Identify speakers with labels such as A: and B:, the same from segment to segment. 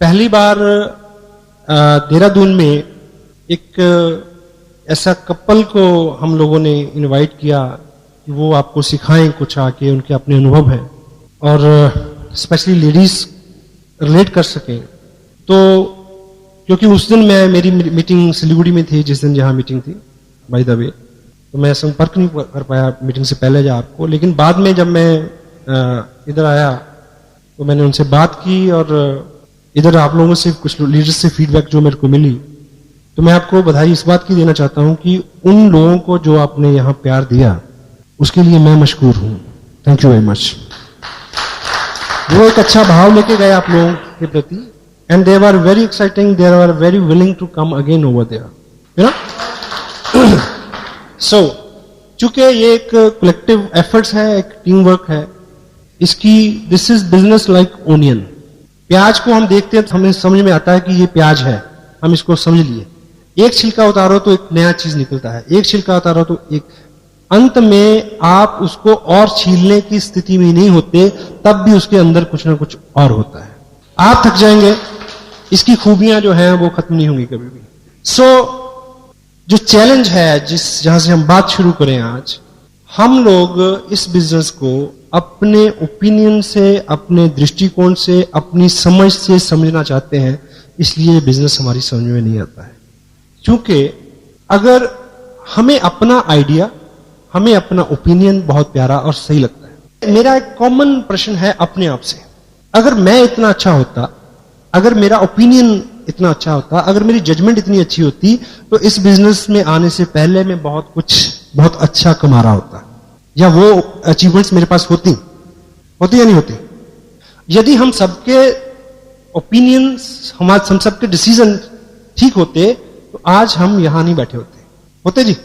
A: पहली बार देहरादून में एक ऐसा कपल को हम लोगों ने इनवाइट किया कि वो आपको सिखाएं कुछ आके, उनके अपने अनुभव हैं और स्पेशली लेडीज रिलेट कर सकें। तो क्योंकि उस दिन मेरी मीटिंग सिलीगुड़ी में थी, जिस दिन जहां मीटिंग थी बाय द वे, तो मैं संपर्क नहीं कर पाया मीटिंग से पहले जा आपको, लेकिन बाद में जब मैं इधर आया तो मैंने उनसे बात की और इधर आप लोगों से कुछ लीडर्स से फीडबैक जो मेरे को मिली, तो मैं आपको बधाई इस बात की देना चाहता हूं कि उन लोगों को जो आपने यहां प्यार दिया उसके लिए मैं मशकूर हूं। Thank you very much. वो एक अच्छा भाव लेके गए आप लोगों के प्रति, and they were very exciting, they were very willing to come again over there, you know. So चूंकि ये एक कलेक्टिव एफर्ट्स है, एक टीम वर्क है, इसकी this is business like onion. प्याज को हम देखते हैं तो हमें समझ में आता है कि ये प्याज है, हम इसको समझ लिए। एक छिलका उतारो तो एक नया चीज निकलता है, एक छिलका उतारो तो एक, अंत में आप उसको और छीलने की स्थिति में नहीं होते, तब भी उसके अंदर कुछ ना कुछ और होता है। आप थक जाएंगे, इसकी खूबियां जो हैं वो खत्म नहीं होंगी कभी भी। सो जो चैलेंज है जहां से हम बात शुरू करें आज, हम लोग इस बिजनेस को अपने ओपिनियन से, अपने दृष्टिकोण से, अपनी समझ से समझना चाहते हैं, इसलिए बिजनेस हमारी समझ में नहीं आता है। क्योंकि अगर हमें अपना आइडिया, हमें अपना ओपिनियन बहुत प्यारा और सही लगता है। मेरा एक कॉमन प्रश्न है अपने आप से, अगर मैं इतना अच्छा होता, अगर मेरा ओपिनियन इतना अच्छा होता, अगर मेरी जजमेंट इतनी अच्छी होती, तो इस बिजनेस में आने से पहले मैं बहुत अच्छा कमा रहा होता, या वो अचीवमेंट्स मेरे पास होती या नहीं होती। यदि हम सबके ओपिनियंस, हम सबके डिसीजन ठीक होते, तो आज हम यहां नहीं बैठे होते जी।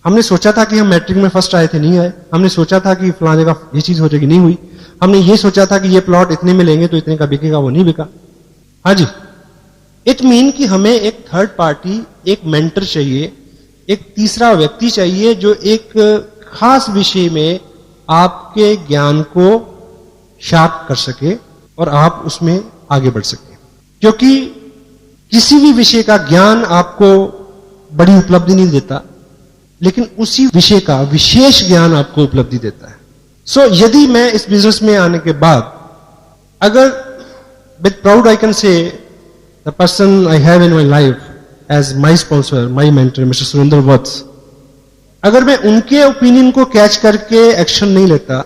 A: हमने सोचा था कि हम मैट्रिक में फर्स्ट आए थे, नहीं आए। हमने सोचा था कि फलां जगह ये चीज हो जाएगी, नहीं हुई। हमने ये सोचा था कि ये प्लॉट इतने में लेंगे तो इतने का बिकेगा, वो नहीं बिका। हाँ जी, इट मीन कि हमें एक थर्ड पार्टी, एक मेंटर चाहिए, एक तीसरा व्यक्ति चाहिए जो एक खास विषय में आपके ज्ञान को शार्प कर सके और आप उसमें आगे बढ़ सके। क्योंकि किसी भी विषय का ज्ञान आपको बड़ी उपलब्धि नहीं देता, लेकिन उसी विषय का विशेष ज्ञान आपको उपलब्धि देता है। सो यदि मैं इस बिजनेस में आने के बाद, अगर with proud I can say the person I have in my life as my sponsor, my mentor mister Surendra Vats, अगर मैं उनके ओपिनियन को कैच करके एक्शन नहीं लेता,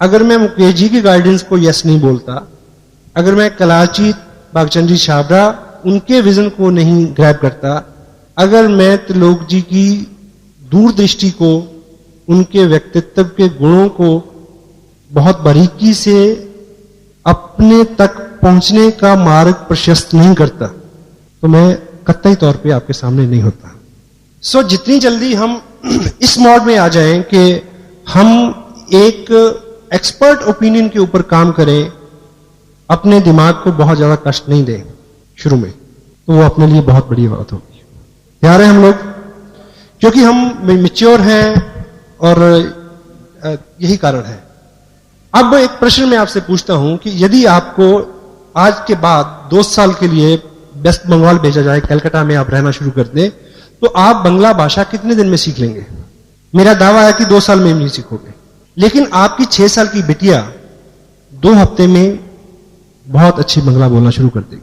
A: अगर मैं मुकेश जी की गाइडेंस को यस नहीं बोलता, अगर मैं कलाजीत बागचंद्री छाबड़ा उनके विजन को नहीं ग्रैब करता, अगर मैं त्रिलोक जी की दूरदृष्टि को, उनके व्यक्तित्व के गुणों को बहुत बारीकी से अपने तक पहुंचने का मार्ग प्रशस्त नहीं करता, तो मैं कतई तौर पे आपके सामने नहीं होता। सो जितनी जल्दी हम इस मोड में आ जाएं कि हम एक एक्सपर्ट ओपिनियन के ऊपर काम करें, अपने दिमाग को बहुत ज्यादा कष्ट नहीं दें शुरू में, तो वो अपने लिए बहुत बड़ी बात होगी। तैयार हैं हम लोग? क्योंकि हम मैच्योर हैं और यही कारण है। अब एक प्रश्न मैं आपसे पूछता हूं कि यदि आपको आज के बाद 2 साल के लिए वेस्ट बंगाल भेजा जाए, कलकत्ता में आप रहना शुरू कर दें, तो आप बंगला भाषा कितने दिन में सीख लेंगे? मेरा दावा है कि 2 साल में नहीं सीखोगे। लेकिन आपकी 6 साल की बिटिया 2 हफ्ते में बहुत अच्छी बंगला बोलना शुरू कर देगी।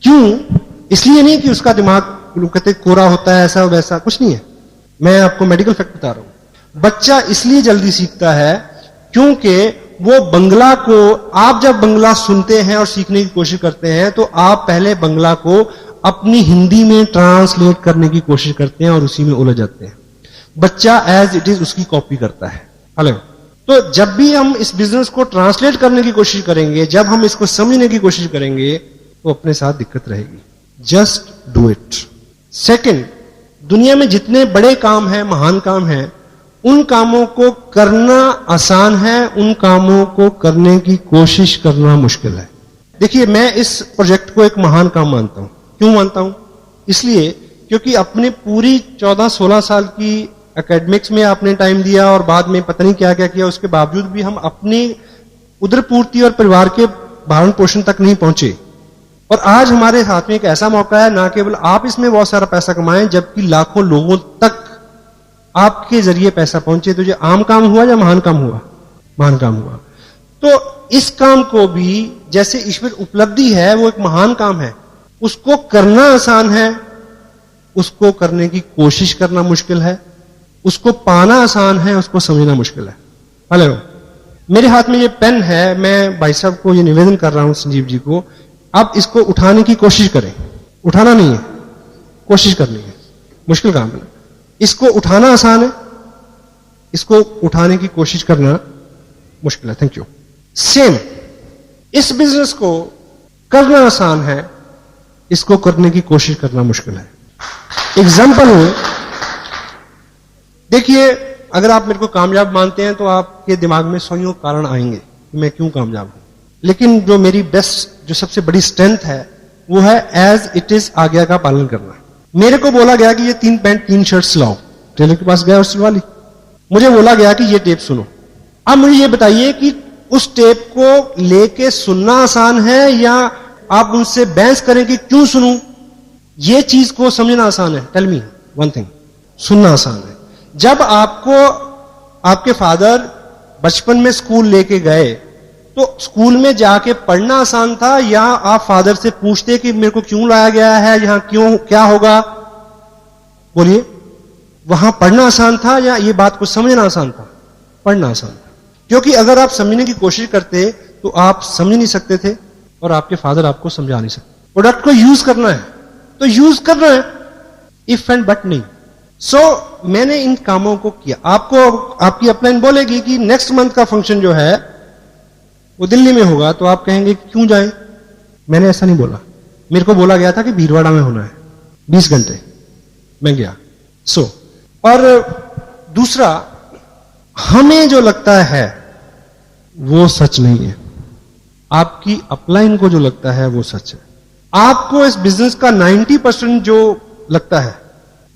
A: क्यों? इसलिए नहीं कि उसका दिमाग कहते कोरा होता है, ऐसा वैसा कुछ नहीं है। मैं आपको मेडिकल फैक्ट बता रहा हूं। बच्चा इसलिए जल्दी सीखता है क्योंकि वो बंगला को, आप जब बंगला सुनते हैं और सीखने की कोशिश करते हैं, तो आप पहले बंगला को अपनी हिंदी में ट्रांसलेट करने की कोशिश करते हैं और उसी में उलझ जाते हैं। बच्चा एज इट इज उसकी कॉपी करता है। हेलो, तो जब भी हम इस बिजनेस को ट्रांसलेट करने की कोशिश करेंगे, जब हम इसको समझने की कोशिश करेंगे, तो अपने साथ दिक्कत रहेगी। Just do it. सेकंड, दुनिया में जितने बड़े काम हैं, महान काम हैं, उन कामों को करना आसान है, उन कामों को करने की कोशिश करना मुश्किल है। देखिए, मैं इस प्रोजेक्ट को एक महान काम मानता हूं। क्यों मानता हूं? इसलिए क्योंकि अपने पूरी 14-16 साल की एकेडमिक्स में आपने टाइम दिया और बाद में पता नहीं क्या क्या किया, उसके बावजूद भी हम अपनी उदर पूर्ति और परिवार के भरण पोषण तक नहीं पहुंचे। और आज हमारे हाथ में एक ऐसा मौका है, ना केवल आप इसमें बहुत सारा पैसा कमाएं, जबकि लाखों लोगों तक आपके जरिए पैसा पहुंचे। तो ये आम काम हुआ या महान काम हुआ? महान काम हुआ। तो इस काम को भी जैसे ईश्वर उपलब्धि है, वो एक महान काम है। उसको करना आसान है, उसको करने की कोशिश करना मुश्किल है। उसको पाना आसान है, उसको समझना मुश्किल है। हेलो, मेरे हाथ में ये पेन है, मैं भाई साहब को ये निवेदन कर रहा हूं, संजीव जी को, आप इसको उठाने की कोशिश करें। उठाना नहीं है, कोशिश करनी है। मुश्किल काम है। इसको उठाना आसान है, इसको उठाने की कोशिश करना मुश्किल है। Thank you. सेम, इस बिजनेस को करना आसान है, इसको करने की कोशिश करना मुश्किल है। एग्जाम्पल हो, देखिए, अगर आप मेरे को कामयाब मानते हैं तो आपके दिमाग में सौ कारण आएंगे कि मैं क्यों कामयाब हूं। लेकिन जो मेरी बेस्ट, जो सबसे बड़ी स्ट्रेंथ है, वो है एज इट इज आज्ञा का पालन करना। मेरे को बोला गया कि ये 3 पैंट 3 शर्ट्स लाओ, टेलर के पास गया और सिलवा ली। मुझे बोला गया कि ये टेप सुनो। अब मुझे ये बताइए कि उस टेप को लेके सुनना आसान है या आप उनसे बहस करें कि क्यों सुनूं? ये चीज को समझना आसान है? टेल मी वन थिंग, सुनना आसान है। जब आपको आपके फादर बचपन में स्कूल लेके गए तो स्कूल में जाके पढ़ना आसान था, या आप फादर से पूछते कि मेरे को क्यों लाया गया है, यहां क्यों, क्या होगा? बोलिए, वहां पढ़ना आसान था या ये बात को समझना आसान था? पढ़ना आसान था, क्योंकि अगर आप समझने की कोशिश करते तो आप समझ नहीं सकते थे और आपके फादर आपको समझा नहीं सकते। प्रोडक्ट को यूज करना है तो यूज करना है, इफ एंड बट नहीं। सो मैंने इन कामों को किया। आपको आपकी अपलाइन बोलेगी कि नेक्स्ट मंथ का फंक्शन जो है वो दिल्ली में होगा, तो आप कहेंगे कि क्यों जाएं? मैंने ऐसा नहीं बोला। मेरे को बोला गया था कि भीलवाड़ा में होना है, 20 घंटे, मैं गया। और दूसरा, हमें जो लगता है वो सच नहीं है, आपकी अपलाइन को जो लगता है वो सच है। आपको इस बिजनेस का 90% जो लगता है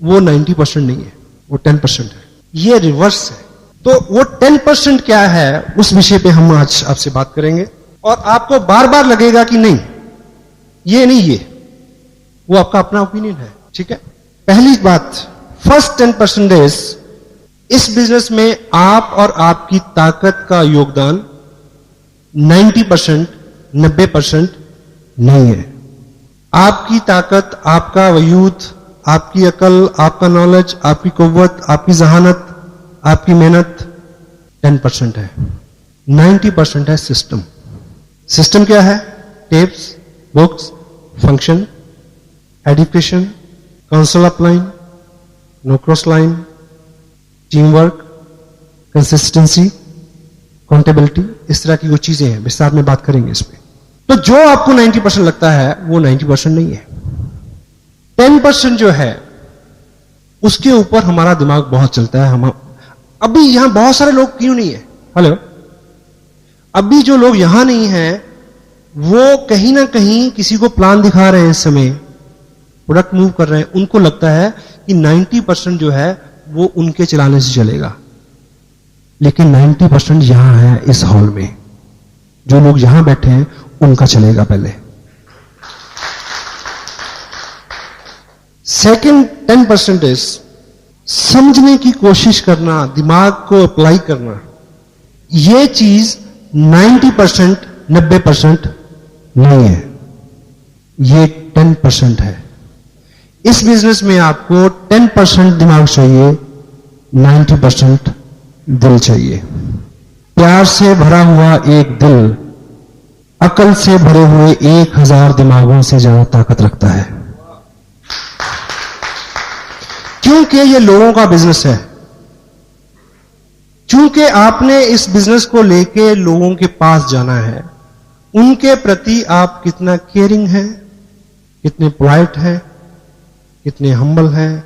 A: वो 90% नहीं है, वो 10% है। ये रिवर्स है। तो वो 10% क्या है, उस विषय पे हम आज आपसे बात करेंगे। और आपको बार बार लगेगा कि नहीं, ये नहीं, ये वो आपका अपना ओपिनियन है, ठीक है। पहली बात, फर्स्ट 10% इस बिजनेस में आप और आपकी ताकत का योगदान 90%, 90% नहीं है। आपकी ताकत, आपका वयूद, आपकी अकल, आपका नॉलेज, आपकी कुव्वत, आपकी जहानत, आपकी मेहनत 10% है। 90% है सिस्टम। सिस्टम क्या है? Tapes, books, function, education, council upline, no cross line, team work, consistency, accountability, इस तरह की वो चीजें हैं। विस्तार में बात करेंगे इस पे। तो जो आपको 90% लगता है वो 90% नहीं है। 10% जो है उसके ऊपर हमारा दिमाग बहुत चलता है। हम अभी यहां बहुत सारे लोग क्यों नहीं है? हेलो, अभी जो लोग यहां नहीं हैं वो कहीं ना कहीं किसी को प्लान दिखा रहे हैं, इस समय प्रोडक्ट मूव कर रहे हैं। उनको लगता है कि 90% जो है वो उनके चलाने से चलेगा, लेकिन 90% यहां है, इस हॉल में जो लोग यहां बैठे हैं उनका चलेगा पहले। सेकंड 10% समझने की कोशिश करना, दिमाग को अप्लाई करना। यह चीज 90%, 90% नहीं है, ये 10% है। इस बिजनेस में आपको 10% दिमाग चाहिए, 90% दिल चाहिए। प्यार से भरा हुआ एक दिल अकल से भरे हुए 1000 दिमागों से ज्यादा ताकत रखता है, क्योंकि ये लोगों का बिजनेस है। चूंकि आपने इस बिजनेस को लेके लोगों के पास जाना है, उनके प्रति आप कितना केयरिंग हैं, कितने पोलाइट हैं, कितने हम्बल हैं,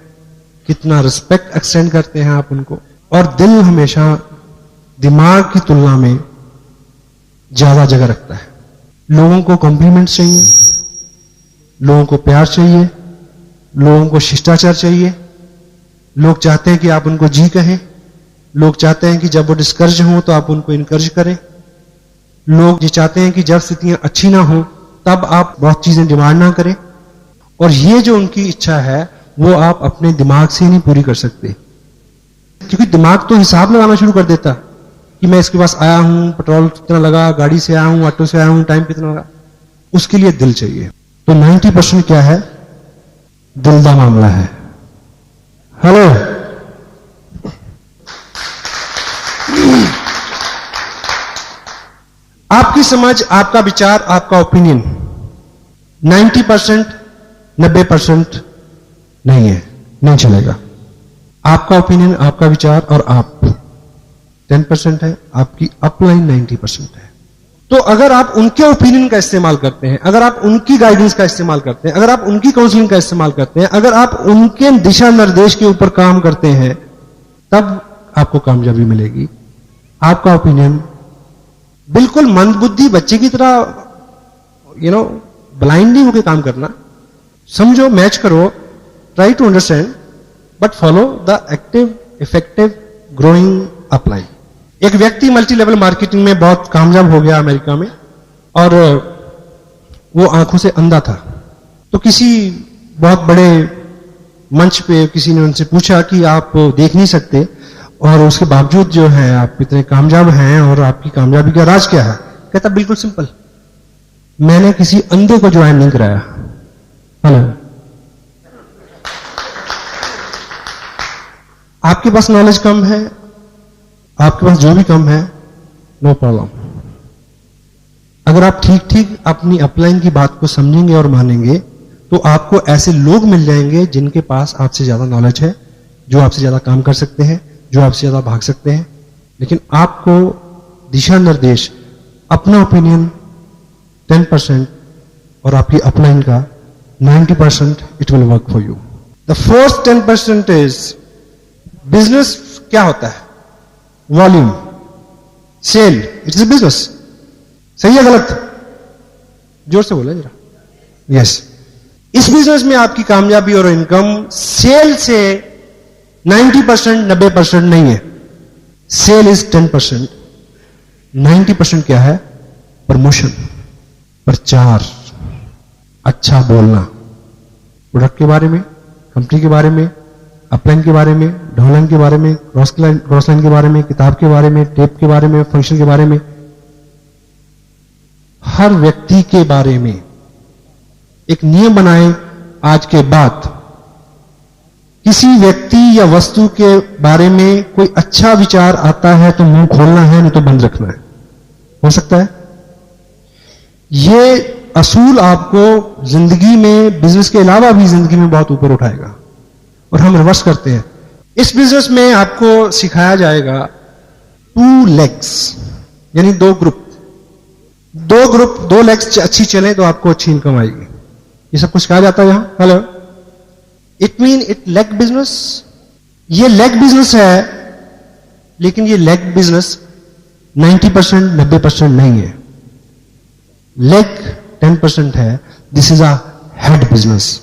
A: कितना रिस्पेक्ट एक्सटेंड करते हैं आप उनको। और दिल हमेशा दिमाग की तुलना में ज्यादा जगह रखता है। लोगों को कॉम्प्लीमेंट्स चाहिए, लोगों को प्यार चाहिए, लोगों को शिष्टाचार चाहिए। लोग चाहते हैं कि आप उनको जी कहें। लोग चाहते हैं कि जब वो डिस्करेज हो तो आप उनको इनकरेज करें। लोग ये चाहते हैं कि जब स्थितियां अच्छी ना हो तब आप बहुत चीजें डिमांड ना करें। और ये जो उनकी इच्छा है वो आप अपने दिमाग से नहीं पूरी कर सकते, क्योंकि दिमाग तो हिसाब लगाना शुरू कर देता कि मैं इसके पास आया हूं, पेट्रोल कितना लगा, गाड़ी से आया हूं, ऑटो से आया हूं, टाइम कितना लगा। उसके लिए दिल चाहिए। तो 90% क्या है? दिल का मामला है। हेलो, आपकी समझ, आपका विचार, आपका ओपिनियन 90%, 90% नहीं है, नहीं चलेगा। आपका ओपिनियन, आपका विचार और आप 10% है, आपकी अपलाइन 90% है। तो अगर आप उनके ओपिनियन का इस्तेमाल करते हैं, अगर आप उनकी गाइडेंस का इस्तेमाल करते हैं, अगर आप उनकी काउंसलिंग का इस्तेमाल करते हैं, अगर आप उनके दिशा निर्देश के ऊपर काम करते हैं, तब आपको कामयाबी मिलेगी। आपका ओपिनियन बिल्कुल मंदबुद्धि बच्चे की तरह ब्लाइंड नहीं होकर काम करना। समझो, मैच करो, try to understand, but follow the active, effective, growing upline. एक व्यक्ति मल्टी लेवल मार्केटिंग में बहुत कामयाब हो गया अमेरिका में, और वो आंखों से अंधा था। तो किसी बहुत बड़े मंच पे किसी ने उनसे पूछा कि आप देख नहीं सकते और उसके बावजूद जो है आप इतने कामयाब हैं, और आपकी कामयाबी का राज क्या है? कहता बिल्कुल सिंपल, मैंने किसी अंधे को ज्वाइन नहीं कराया। हेलो, आपके पास नॉलेज कम है, आपके पास जो भी कम है, नो प्रॉब्लम। अगर आप ठीक ठीक अपनी अपलाइन की बात को समझेंगे और मानेंगे, तो आपको ऐसे लोग मिल जाएंगे जिनके पास आपसे ज्यादा नॉलेज है, जो आपसे ज्यादा काम कर सकते हैं, जो आपसे ज्यादा भाग सकते हैं। लेकिन आपको दिशा निर्देश, अपना ओपिनियन 10% और आपकी अपलाइन का 90%, it will work for you. The fourth 10% is business. क्या होता है? Volume, sale, it is business. सही है गलत? जोर से बोला जरा। यस, इस बिजनेस में आपकी कामयाबी और इनकम सेल से 90%, 90% नहीं है। Cell is 10%। 90% क्या है? प्रमोशन, प्रचार, अच्छा बोलना, प्रोडक्ट के बारे में, कंपनी के बारे में, अपलाइन के बारे में, डाउनलाइन के बारे में, क्रॉस लाइन के बारे में, किताब के बारे में, टेप के बारे में, फंक्शन के बारे में, हर व्यक्ति के बारे में एक नियम बनाएं। आज के बाद किसी व्यक्ति या वस्तु के बारे में कोई अच्छा विचार आता है तो मुंह खोलना है, नहीं तो बंद रखना है। हो सकता है ये असूल आपको जिंदगी में, बिजनेस के अलावा भी जिंदगी में बहुत ऊपर उठाएगा। और हम रिवर्स करते हैं। इस बिजनेस में आपको सिखाया जाएगा 2 लेग्स, यानी 2 ग्रुप। 2 लेग्स अच्छी चले तो आपको अच्छी इनकम आएगी। ये सब कुछ कहा जाता है यहां। Hello, it mean it leg business. ये लेग बिजनेस है, लेकिन ये लेग बिजनेस 90%, 90% नहीं है। लेग 10% है। This is a head business.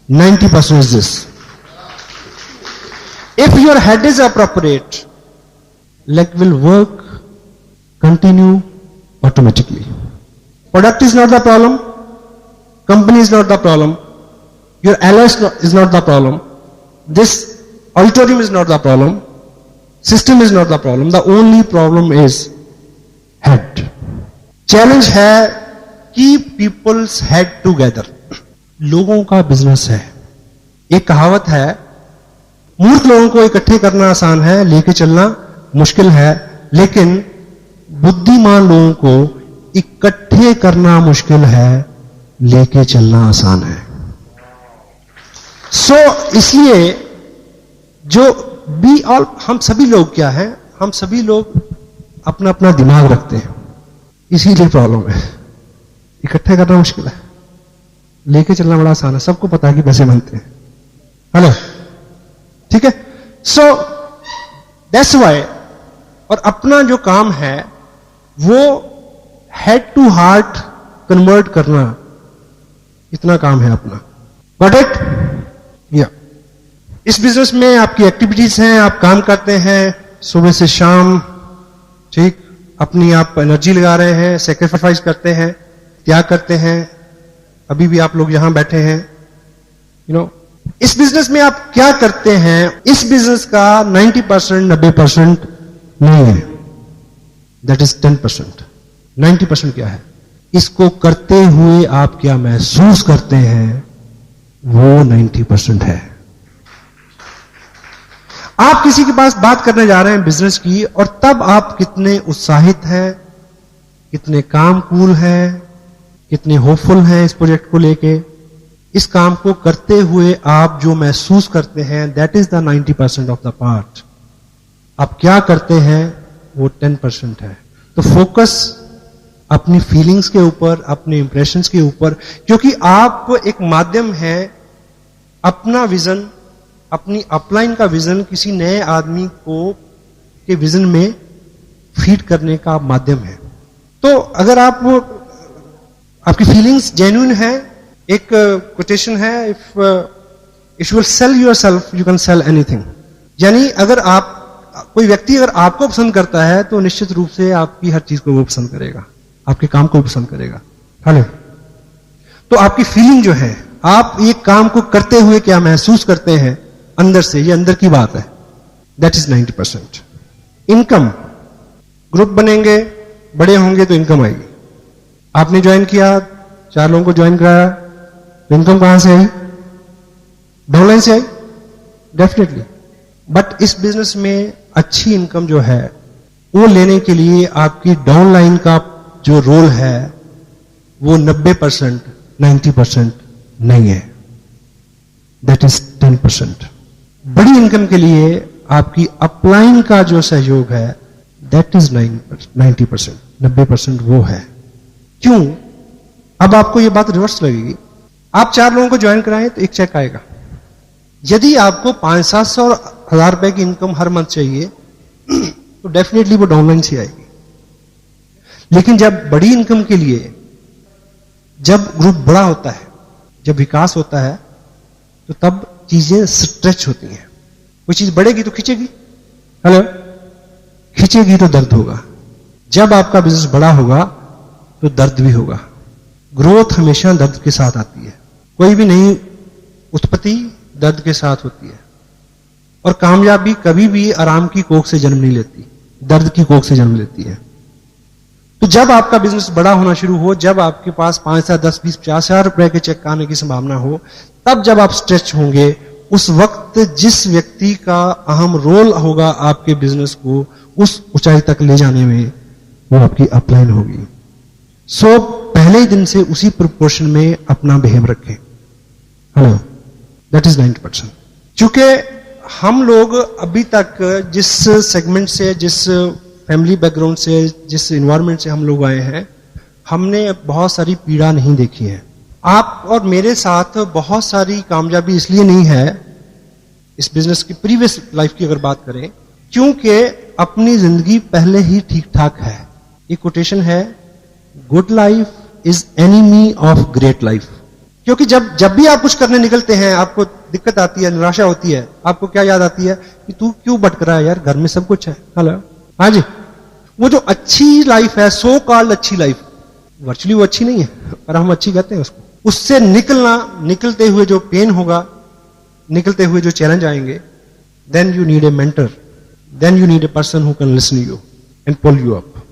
A: 90% is this. If your head is appropriate, leg will work, continue automatically. Product is not the problem. Company is not the problem. Your ally is not the problem. This auditorium is not the problem. System is not the problem. The only problem is head. Challenge है keep people's head together. लोगों का business है। एक कहावत है, मूर्ख लोगों को इकट्ठे करना आसान है, लेके चलना मुश्किल है। लेकिन बुद्धिमान लोगों को इकट्ठे करना मुश्किल है, लेके चलना आसान है। इसलिए जो बी ऑल, हम सभी लोग क्या है, हम सभी लोग अपना अपना दिमाग रखते हैं, इसीलिए प्रॉब्लम है। इकट्ठे करना मुश्किल है, लेके चलना बड़ा आसान है। सबको पता है कि पैसे बनते हैं। हेलो, ठीक है। सो दैट्स वाई, और अपना जो काम है वो हेड टू हार्ट कन्वर्ट करना, इतना काम है अपना। Got it? या इस बिजनेस में आपकी एक्टिविटीज हैं, आप काम करते हैं सुबह से शाम, ठीक, अपनी आप एनर्जी लगा रहे हैं, सेक्रीफाइस करते हैं, त्याग करते हैं, अभी भी आप लोग यहां बैठे हैं, इस बिजनेस में आप क्या करते हैं, इस बिजनेस का 90% 90% नहीं है, दैट इज 10%। 90% क्या है? इसको करते हुए आप क्या महसूस करते हैं, वो 90% है। आप किसी के पास बात करने जा रहे हैं बिजनेस की, और तब आप कितने उत्साहित हैं, कितने काम कूल हैं, कितने होपफुल हैं इस प्रोजेक्ट को लेके, इस काम को करते हुए आप जो महसूस करते हैं, that is the 90% of the part. आप क्या करते हैं वो 10% है। तो फोकस अपनी फीलिंग्स के ऊपर, अपने इंप्रेशंस के ऊपर, क्योंकि आप एक माध्यम है, अपना विजन, अपनी अपलाइन का विजन किसी नए आदमी को के विजन में फीड करने का माध्यम है। तो अगर आपकी फीलिंग्स जेन्युइन है, एक कोटेशन है, if you will sell yourself you can sell anything. यानी अगर कोई व्यक्ति अगर आपको पसंद करता है तो निश्चित रूप से आपकी हर चीज को वो पसंद करेगा, आपके काम को पसंद करेगा। हेलो, तो आपकी फीलिंग जो है, आप ये काम को करते हुए क्या महसूस करते हैं अंदर से, ये अंदर की बात है, दैट इज 90%। इनकम, ग्रुप बनेंगे, बड़े होंगे तो इनकम आएगी। आपने ज्वाइन किया, 4 लोगों को ज्वाइन कराया, तो इनकम कहां से आई? डाउनलाइन से आई, डेफिनेटली। बट इस बिजनेस में अच्छी इनकम जो है वो लेने के लिए आपकी डाउनलाइन का जो रोल है वो 90% 90% नहीं है, दैट इज 10%। बड़ी इनकम के लिए आपकी अपलाइन का जो सहयोग है दैट इज 90%, 90% वो है। क्यों? अब आपको ये बात रिवर्स लगेगी। आप 4 लोगों को ज्वाइन कराएं तो एक चेक आएगा। यदि आपको 500-700 और 1000 रुपए की इनकम हर मंथ चाहिए तो डेफिनेटली वो डाउनलाइन से आएगी। लेकिन जब बड़ी इनकम के लिए, जब ग्रुप बड़ा होता है, जब विकास होता है, तो तब चीजें स्ट्रेच होती हैं। कोई चीज बढ़ेगी तो खींचेगी, हेलो, खींचेगी तो दर्द होगा। जब आपका बिजनेस बड़ा होगा तो दर्द भी होगा। ग्रोथ हमेशा दर्द के साथ आती है। कोई भी नई उत्पत्ति दर्द के साथ होती है, और कामयाबी कभी भी आराम की कोख से जन्म नहीं लेती, दर्द की कोख से जन्म लेती है। तो जब आपका बिजनेस बड़ा होना शुरू हो, जब आपके पास 5, 7, 10, 20, 50 हजार रुपए के चेक आने की संभावना हो, तब जब आप स्ट्रेच होंगे, उस वक्त जिस व्यक्ति का अहम रोल होगा आपके बिजनेस को उस ऊंचाई तक ले जाने में, वो आपकी अपलाइन होगी। सो पहले ही दिन से उसी प्रोपोर्शन में अपना बिहेव रखें। Hello, that is 90%। चूंकि हम लोग अभी तक जिस सेगमेंट से, जिस फैमिली बैकग्राउंड से, जिस इन्वायरमेंट से हम लोग आए हैं, हमने बहुत सारी पीड़ा नहीं देखी है। आप और मेरे साथ बहुत सारी कामयाबी इसलिए नहीं है इस बिजनेस की, प्रीवियस लाइफ की अगर बात करें, क्योंकि अपनी जिंदगी पहले ही ठीक ठाक है। ये कोटेशन है, good life is enemy of great life. क्योंकि जब भी आप कुछ करने निकलते हैं, आपको दिक्कत आती है, निराशा होती है, आपको क्या याद आती है कि तू क्यों भटक रहा है यार, घर में सब कुछ है। हेलो, हाँ जी, वो जो अच्छी लाइफ है, सो कॉल्ड अच्छी लाइफ, वर्चुअली वो अच्छी नहीं है, पर हम अच्छी कहते हैं उसको, उससे निकलते हुए जो पेन होगा, निकलते हुए जो चैलेंज आएंगे, then you need a mentor, then you need a person who can listen you and pull you up.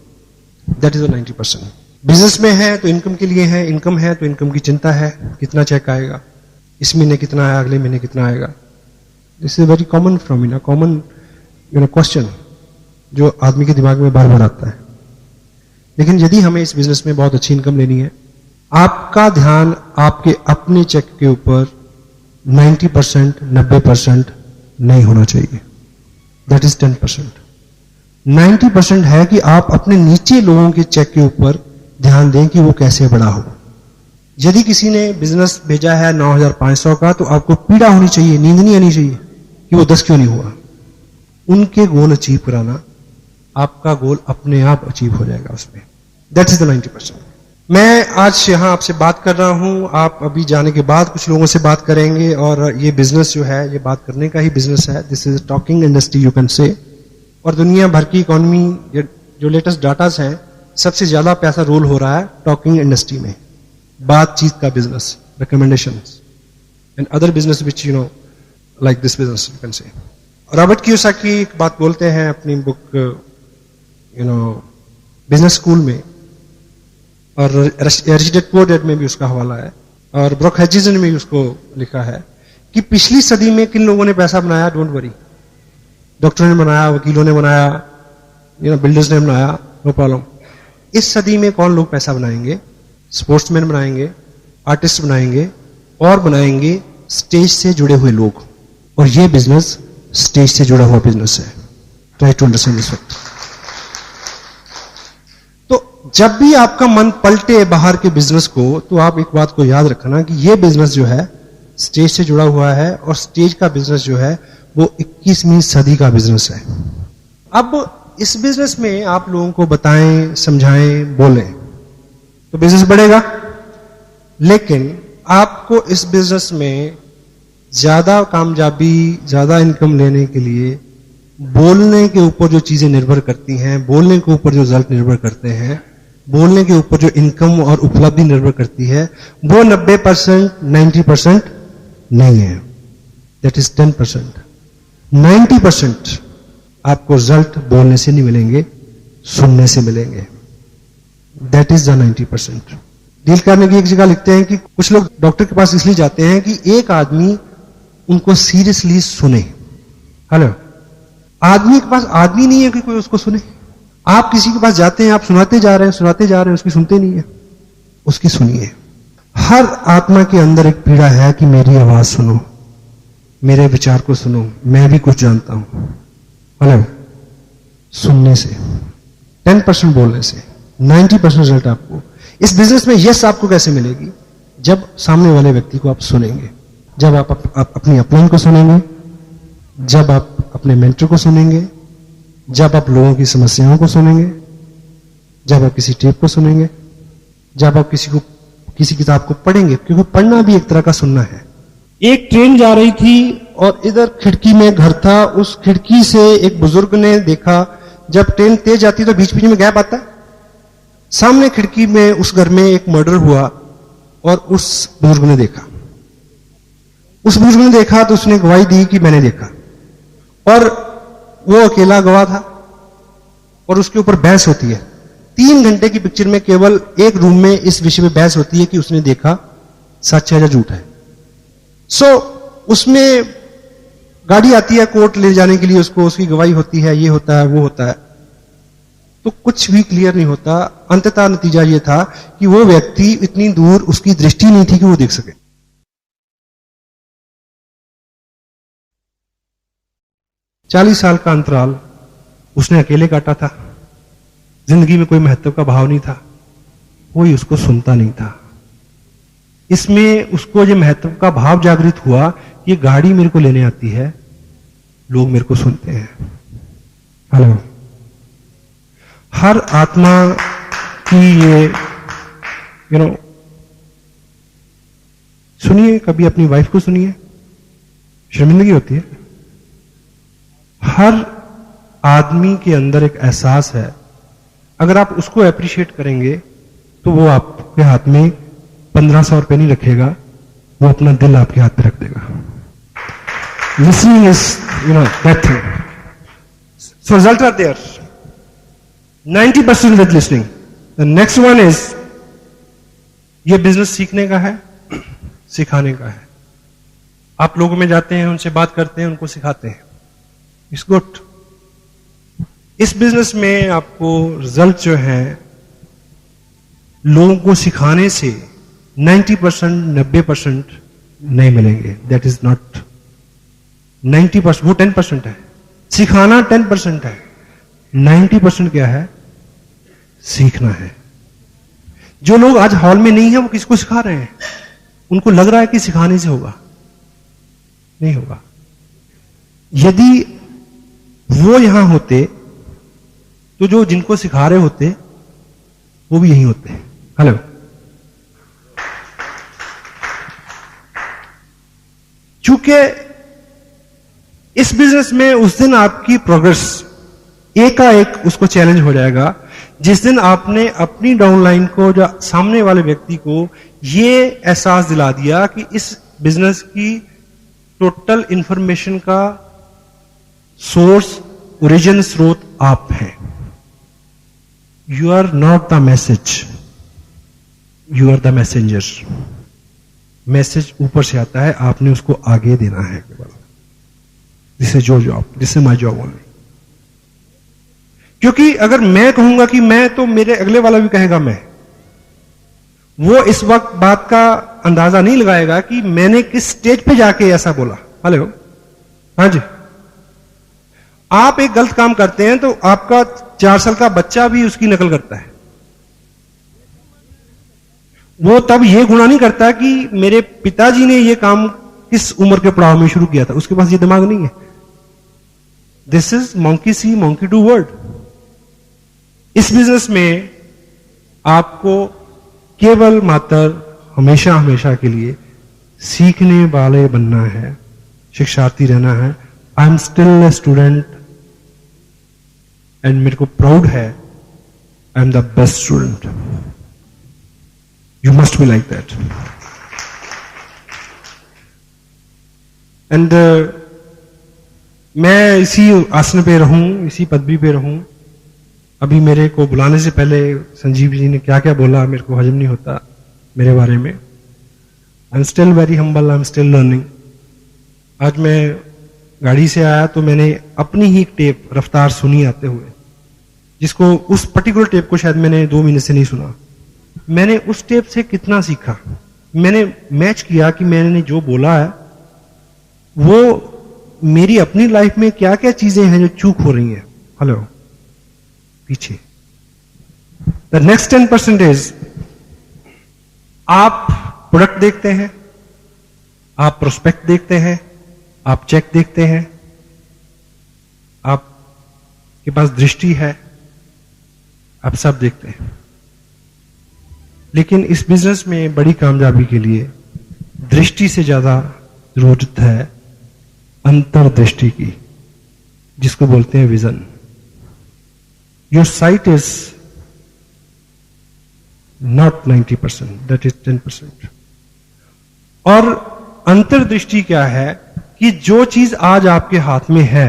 A: That is the 90%। Business में है तो इनकम के लिए है, इनकम है तो इनकम की चिंता है, कितना चेक आएगा, इस महीने कितना आया, अगले महीने कितना आएगा। दिस इज वेरी कॉमन फ्रॉमिना, कॉमन क्वेश्चन जो आदमी के दिमाग में बार बार आता है। लेकिन यदि हमें इस बिजनेस में बहुत अच्छी इनकम लेनी है, आपका ध्यान आपके अपने चेक के ऊपर 90% 90% नहीं होना चाहिए, दैट इज 10%। 90% है कि आप अपने नीचे लोगों के चेक के ऊपर ध्यान दें कि वो कैसे बड़ा हो। यदि किसी ने बिजनेस भेजा है 9,500 का, तो आपको पीड़ा होनी चाहिए, नींद नहीं आनी चाहिए कि वो 10 क्यों नहीं हुआ। उनके गोल अचीव कराना, आपका गोल अपने आप अचीव हो जाएगा उसमें। That is the 90%। मैं आज यहां आपसे बात कर रहा हूं, आप अभी जाने के बाद कुछ लोगों से बात करेंगे, और ये बिजनेस जो है ये बात करने का ही बिजनेस है। This is talking industry you can say. और दुनिया भर की इकोनॉमी जो लेटेस्ट डाटास हैं, सबसे ज्यादा पैसा रोल हो रहा है टॉकिंग इंडस्ट्री में। बातचीत का business, recommendation and other business which you know like this business you can say. Robert Kiyosaki एक बात बोलते हैं अपनी book you know business school में, और रिच डैड पुअर डैड में भी उसका हवाला है, और ब्रुक हचिंसन ने भी उसको लिखा है कि पिछली सदी में किन लोगों ने पैसा बनाया, डोंट वरी। डॉक्टरों ने बनाया, वकीलों ने बनाया, यू नो बिल्डर्स ने बनाया, नो प्रॉब्लम। इस सदी में कौन लोग पैसा बनाएंगे? स्पोर्ट्समैन बनाएंगे, आर्टिस्ट बनाएंगे, और बनाएंगे स्टेज से जुड़े हुए लोग। और ये बिजनेस स्टेज से जुड़ा हुआ बिजनेस है। Try to understand this fact. तो जब भी आपका मन पलटे बाहर के बिजनेस को, तो आप एक बात को याद रखना कि ये बिजनेस जो है स्टेज से जुड़ा हुआ है, और स्टेज का बिजनेस जो है वो 21वीं सदी का बिजनेस है। अब इस बिजनेस में आप लोगों को बताएं, समझाएं, बोलें तो बिजनेस बढ़ेगा। लेकिन आपको इस बिजनेस में ज्यादा कामयाबी, ज्यादा इनकम लेने के लिए बोलने के ऊपर जो चीजें निर्भर करती हैं, बोलने के ऊपर जो रिजल्ट निर्भर करते हैं, बोलने के ऊपर जो इनकम और उपलब्धि निर्भर करती है, वो 90%, 90% नहीं है। That is 10%। 90% आपको रिजल्ट बोलने से नहीं मिलेंगे, सुनने से मिलेंगे। That is the 90%। डील करने की एक जगह लिखते हैं कि कुछ लोग डॉक्टर के पास इसलिए जाते हैं कि एक आदमी उनको सीरियसली सुने। हेलो, आदमी के पास आदमी नहीं है कि कोई उसको सुने। आप किसी के पास जाते हैं, आप सुनाते जा रहे हैं, उसकी सुनते नहीं है, उसकी सुनिए। हर आत्मा के अंदर एक पीड़ा है कि मेरी आवाज सुनो, मेरे विचार को सुनो, मैं भी कुछ जानता हूं। हेलो, सुनने से, 10% बोलने से 90% रिजल्ट आपको इस बिजनेस में यस आपको कैसे मिलेगी? जब सामने वाले व्यक्ति को आप सुनेंगे, जब आप अपनी अपलाइन को सुनेंगे, जब आप अपने मेंटर को सुनेंगे, जब आप लोगों की समस्याओं को सुनेंगे, जब आप किसी टेप को सुनेंगे, जब आप किसी किताब को पढ़ेंगे, क्योंकि पढ़ना भी एक तरह का सुनना है। एक ट्रेन जा रही थी और इधर खिड़की में घर था, उस खिड़की से एक बुजुर्ग ने देखा, जब ट्रेन तेज जाती तो बीच बीच में गैप आता है। सामने खिड़की में उस घर में एक मर्डर हुआ और उस बुजुर्ग ने देखा। उस बुजुर्ग ने देखा तो उसने गवाही दी कि मैंने देखा, और वो अकेला गवाह था, और उसके ऊपर बहस होती है। 3 घंटे की पिक्चर में केवल एक रूम में इस विषय में बहस होती है कि उसने देखा सच है या झूठ है। सो उसमें गाड़ी आती है कोर्ट ले जाने के लिए, उसको उसकी गवाही होती है, ये होता है, वो होता है, तो कुछ भी क्लियर नहीं होता। अंततः नतीजा ये था कि वो व्यक्ति इतनी दूर, उसकी दृष्टि नहीं थी कि वो देख सके। 40 साल का अंतराल उसने अकेले काटा था। जिंदगी में कोई महत्व का भाव नहीं था, कोई उसको सुनता नहीं था। इसमें उसको जो महत्व का भाव जागृत हुआ, ये गाड़ी मेरे को लेने आती है, लोग मेरे को सुनते हैं। हेलो, हर आत्मा की ये यू नो सुनिए, कभी अपनी वाइफ को सुनिए, शर्मिंदगी होती है। हर आदमी के अंदर एक एहसास है, अगर आप उसको अप्रिशिएट करेंगे तो वो आपके हाथ में 1500 रुपए नहीं रखेगा, वो अपना दिल आपके हाथ पे रख देगा। Listening is that thing. So result are there. 90% with listening. The next one is, ये बिजनेस सीखने का है, सिखाने का है। आप लोगों में जाते हैं, उनसे बात करते हैं, उनको सिखाते हैं। It's good. इस बिजनेस में आपको रिजल्ट जो है लोगों को सिखाने से 90%, 90% नहीं मिलेंगे। दैट इज नॉट 90%, वो 10% है। सिखाना 10% है, 90% क्या है? सीखना है। जो लोग आज हॉल में नहीं है वो किसको सिखा रहे हैं? उनको लग रहा है कि सिखाने से होगा, नहीं होगा। यदि वो यहां होते तो जो जिनको सिखा रहे होते वो भी यहीं होते हैं। हेलो, चूंकि इस बिजनेस में उस दिन आपकी प्रोग्रेस एकाएक उसको चैलेंज हो जाएगा जिस दिन आपने अपनी डाउनलाइन को, जो सामने वाले व्यक्ति को ये एहसास दिला दिया कि इस बिजनेस की टोटल इंफॉर्मेशन का सोर्स, ओरिजिन, स्रोत आप हैं। You are not the message, you are the messenger. Message ऊपर से आता है, आपने उसको आगे देना है केवल। This is your job, this is my job only. क्योंकि अगर मैं कहूंगा कि मैं, तो मेरे अगले वाला भी कहेगा मैं। वो इस वक्त बात का अंदाजा नहीं लगाएगा कि मैंने किस स्टेज पे जाके ऐसा बोला। हेलो, हाँ जी। आप एक गलत काम करते हैं तो आपका 4 साल का बच्चा भी उसकी नकल करता है। वो तब ये गुनाह नहीं करता कि मेरे पिताजी ने ये काम किस उम्र के पड़ाव में शुरू किया था, उसके पास ये दिमाग नहीं है। This is monkey C monkey do word. इस बिजनेस में आपको केवल मात्र हमेशा हमेशा के लिए सीखने वाले बनना है, शिक्षार्थी रहना है। I am still a student and मेरे को प्राउड है, I am the best student. You must be like that. And मैं इसी आसन पे रहूं, इसी पदवी पे रहूं। अभी मेरे को बुलाने से पहले संजीव जी ने क्या क्या बोला, मेरे को हजम नहीं होता मेरे बारे में। I am still very humble, I am still learning. आज मैं गाड़ी से आया तो मैंने अपनी ही एक टेप रफ्तार सुनी आते हुए, जिसको, उस पर्टिकुलर टेप को शायद मैंने 2 महीने से नहीं सुना। मैंने उस टेप से कितना सीखा, मैंने मैच किया कि मैंने जो बोला है वो मेरी अपनी लाइफ में क्या क्या चीजें हैं जो चूक हो रही हैं। हेलो, पीछे द नेक्स्ट 10% इज, आप प्रोडक्ट देखते हैं, आप प्रोस्पेक्ट देखते हैं, आप चेक देखते हैं, आपके पास दृष्टि है, आप सब देखते हैं। लेकिन इस बिजनेस में बड़ी कामयाबी के लिए दृष्टि से ज्यादा जरूरत है अंतर्दृष्टि की, जिसको बोलते हैं vision. Your site is not 90%, that is 10%। और अंतर्दृष्टि क्या है कि जो चीज आज आपके हाथ में है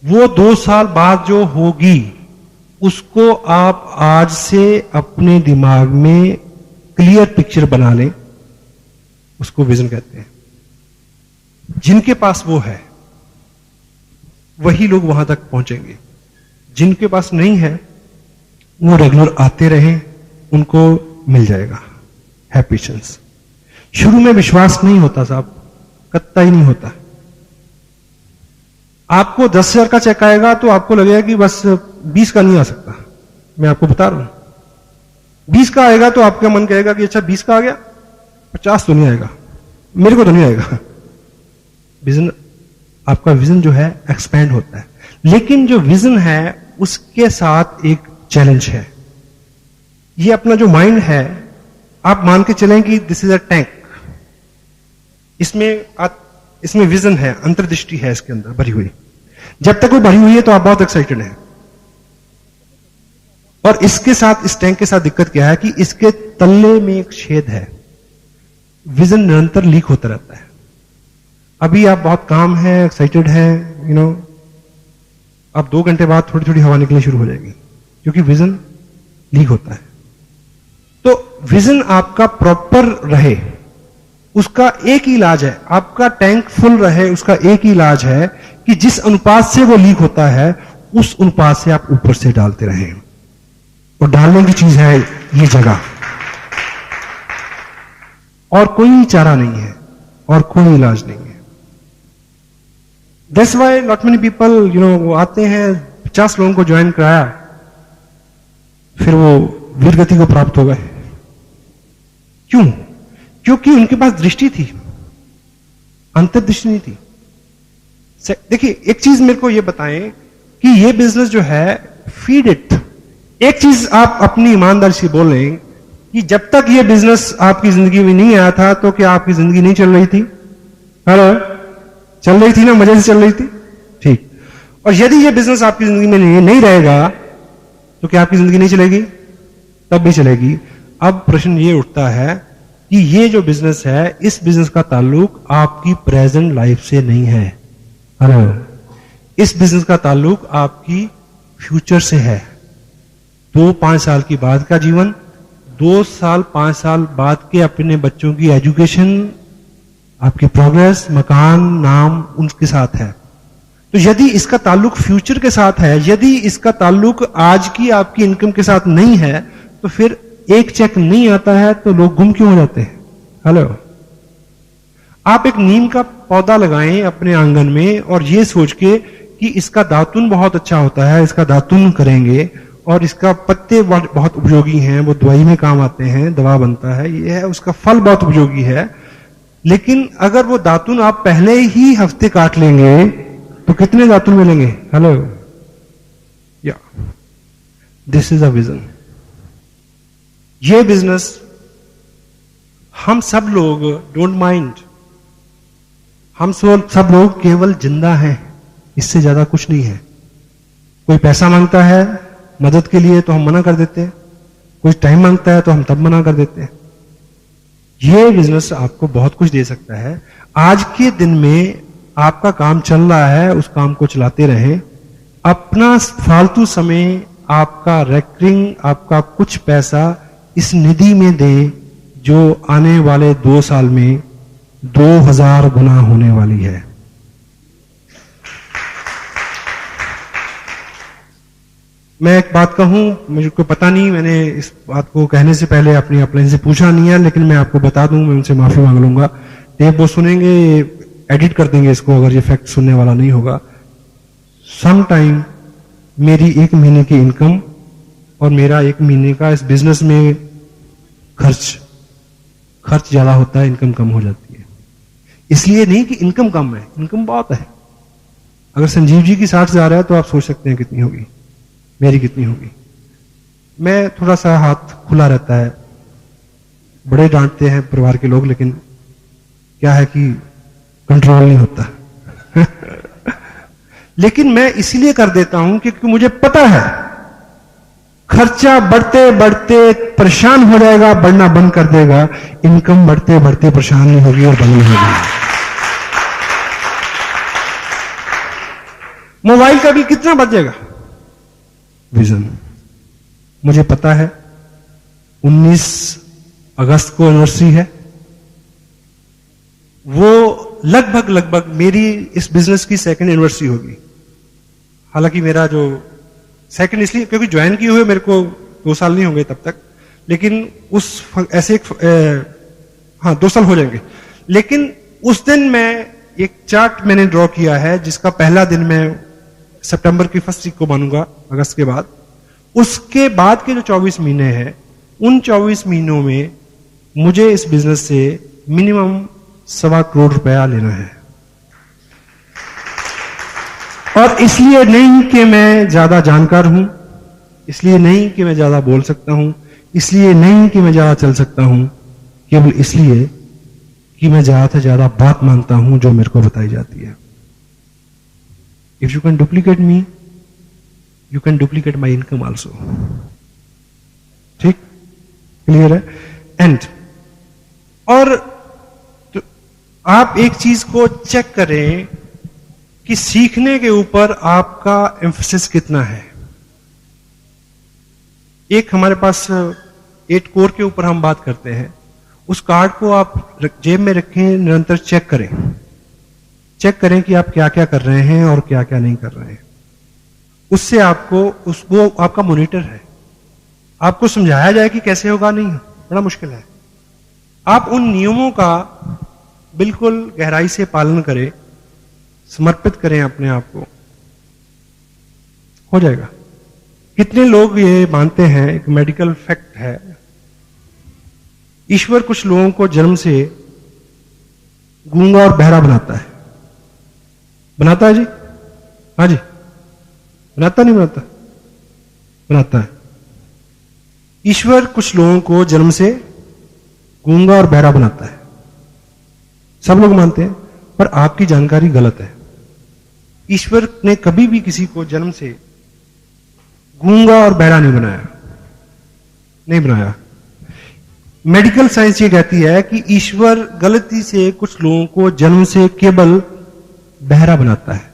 A: वो 2 साल बाद जो होगी उसको आप आज से अपने दिमाग में क्लियर पिक्चर बना लें, उसको विजन कहते हैं। जिनके पास वो है वही लोग वहां तक पहुंचेंगे। जिनके पास नहीं है वो रेगुलर आते रहें, उनको मिल जाएगा। है पेशेंस। शुरू में विश्वास नहीं होता साहब, कतई नहीं होता। आपको 10,000 का चेक आएगा तो आपको लगेगा कि बस 20 का नहीं आ सकता। मैं आपको बता रहा हूं 20 का आएगा तो आपका मन कहेगा कि अच्छा 20 का आ गया, 50 तो नहीं आएगा, मेरे को तो नहीं आएगा। विजन, आपका विजन जो है एक्सपैंड होता है। लेकिन जो विजन है उसके साथ एक चैलेंज है। ये अपना जो माइंड है, आप मान के चलें कि दिस इज अ टैंक, इसमें विजन है, अंतर्दृष्टि है इसके अंदर भरी हुई। जब तक वो भरी हुई है तो आप बहुत एक्साइटेड हैं। और इसके साथ, इस टैंक के साथ दिक्कत क्या है कि इसके तल्ले में एक छेद है। विजन निरंतर लीक होता रहता है। अभी आप बहुत काम है, एक्साइटेड हैं, यू नो, अब 2 घंटे बाद थोड़ी थोड़ी हवा निकलनी शुरू हो जाएगी, क्योंकि विजन लीक होता है। तो विजन आपका प्रॉपर रहे, उसका एक ही इलाज है, आपका टैंक फुल रहे, उसका एक ही इलाज है कि जिस अनुपात से वो लीक होता है उस अनुपात से आप ऊपर से डालते रहें। और डालने की चीज है ये जगह, और कोई चारा नहीं है और कोई इलाज नहीं है। That's why not many people, वो आते हैं, 50 लोगों को ज्वाइन कराया, फिर वो वीर गति को प्राप्त हो गए। क्यों? क्योंकि उनके पास दृष्टि थी, अंतर्दृष्टि नहीं थी। देखिए, एक चीज मेरे को ये बताएं कि ये बिजनेस जो है, फीड इट। एक चीज आप अपनी ईमानदारी से बोलें कि जब तक ये बिजनेस आपकी जिंदगी में नहीं आया था तो क्या आपकी जिंदगी नहीं चल रही थी? हेलो, चल रही थी ना, मजे से चल रही थी, ठीक। और यदि ये बिजनेस आपकी जिंदगी में नहीं रहेगा
B: तो क्या आपकी जिंदगी नहीं चलेगी? तब भी चलेगी। अब प्रश्न ये उठता है कि ये जो बिजनेस है, इस बिजनेस का ताल्लुक आपकी प्रेजेंट लाइफ से नहीं है। हेलो, इस बिजनेस का ताल्लुक आपकी फ्यूचर से है। 2-5 साल की बाद का जीवन, 2 साल 5 साल बाद के अपने बच्चों की एजुकेशन, आपकी प्रोग्रेस, मकान, नाम उनके साथ है। तो यदि इसका ताल्लुक फ्यूचर के साथ है, यदि इसका ताल्लुक आज की आपकी इनकम के साथ नहीं है, तो फिर एक चेक नहीं आता है तो लोग गुम क्यों हो जाते हैं? हेलो, आप एक नीम का पौधा लगाएं अपने आंगन में और ये सोच के कि इसका दातुन बहुत अच्छा होता है, इसका दातुन करेंगे और इसका पत्ते बहुत उपयोगी हैं, वो दवाई में काम आते हैं, दवा बनता है, ये है, उसका फल बहुत उपयोगी है। लेकिन अगर वो दातुन आप पहले ही हफ्ते काट लेंगे तो कितने दातुन मिलेंगे? हेलो, या दिस इज अ विजन। ये बिजनेस हम सब लोग डोंट माइंड, हम सब लोग केवल जिंदा हैं, इससे ज्यादा कुछ नहीं है। कोई पैसा मांगता है मदद के लिए तो हम मना कर देते हैं, कोई टाइम मांगता है तो हम तब मना कर देते हैं। ये बिजनेस आपको बहुत कुछ दे सकता है। आज के दिन में आपका काम चल रहा है, उस काम को चलाते रहें। अपना फालतू समय, आपका रेकरिंग, आपका कुछ पैसा इस निधि में दें जो आने वाले 2 साल में 2000 गुना होने वाली है। मैं एक बात कहूं, मुझे को पता नहीं, मैंने इस बात को कहने से पहले अपनी अपलाइन से पूछा नहीं है, लेकिन मैं आपको बता दूं, मैं उनसे माफी मांग लूंगा। टेप वो सुनेंगे, एडिट कर देंगे इसको अगर ये फैक्ट सुनने वाला नहीं होगा। सम टाइम मेरी 1 महीने की इनकम और मेरा 1 महीने का इस बिजनेस में खर्च ज्यादा होता है, इनकम कम हो जाती है। इसलिए नहीं कि इनकम कम है, इनकम बहुत है। अगर संजीव जी की 60,000 है तो आप सोच सकते हैं कितनी होगी, मेरी कितनी होगी। मैं थोड़ा सा हाथ खुला रहता है, बड़े डांटते हैं परिवार के लोग, लेकिन क्या है कि कंट्रोल नहीं होता। लेकिन मैं इसलिए कर देता हूं क्योंकि मुझे पता है खर्चा बढ़ते बढ़ते परेशान हो जाएगा, बढ़ना बंद कर देगा। इनकम बढ़ते बढ़ते परेशान नहीं होगी और बंद नहीं होगी। मोबाइल का बिल कितना बचेगा? विजन। मुझे पता है 19 अगस्त को एनिवर्सरी है, वो लगभग मेरी इस बिजनेस की 2nd एनिवर्सरी होगी। हालांकि मेरा जो 2nd इसलिए क्योंकि ज्वाइन किए हुए मेरे को 2 साल नहीं होंगे तब तक, लेकिन उस ऐसे हाँ 2 साल हो जाएंगे। लेकिन उस दिन मैं एक चार्ट मैंने ड्रॉ किया है जिसका पहला दिन मैं सितंबर की 1st वीक को मानूंगा, अगस्त के बाद। उसके बाद के जो 24 महीने हैं, उन 24 महीनों में मुझे इस बिजनेस से मिनिमम 1.25 करोड़ रुपया लेना है। और इसलिए नहीं कि मैं ज्यादा जानकार हूं, इसलिए नहीं कि मैं ज्यादा बोल सकता हूं, इसलिए नहीं कि मैं ज्यादा चल सकता हूं, केवल इसलिए कि मैं ज्यादा से ज्यादा बात मानता हूं जो मेरे को बताई जाती है। If you can duplicate me, you can duplicate my income also. ठीक, क्लियर है? एंड और तो आप एक चीज को चेक करें कि सीखने के ऊपर आपका एम्फेसिस कितना है। एक हमारे पास 8 कोर के ऊपर हम बात करते हैं, उस कार्ड को आप जेब में रखें, निरंतर चेक करें कि आप क्या क्या कर रहे हैं और क्या क्या नहीं कर रहे हैं। उससे आपको वो आपका मॉनिटर है। आपको समझाया जाए कि कैसे होगा, नहीं, बड़ा मुश्किल है। आप उन नियमों का बिल्कुल गहराई से पालन करें, समर्पित करें अपने आप को, हो जाएगा। कितने लोग ये मानते हैं, एक मेडिकल फैक्ट है, ईश्वर कुछ लोगों को जन्म से गूंगा और बहरा बनाता है। बनाता है जी? हाँ जी, बनाता नहीं बनाता? बनाता है। ईश्वर कुछ लोगों को जन्म से गूंगा और बहरा बनाता है, सब लोग मानते हैं, पर आपकी जानकारी गलत है। ईश्वर ने कभी भी किसी को जन्म से गूंगा और बहरा नहीं बनाया, नहीं बनाया। मेडिकल साइंस ये कहती है कि ईश्वर गलती से कुछ लोगों को जन्म से केवल बहरा बनाता है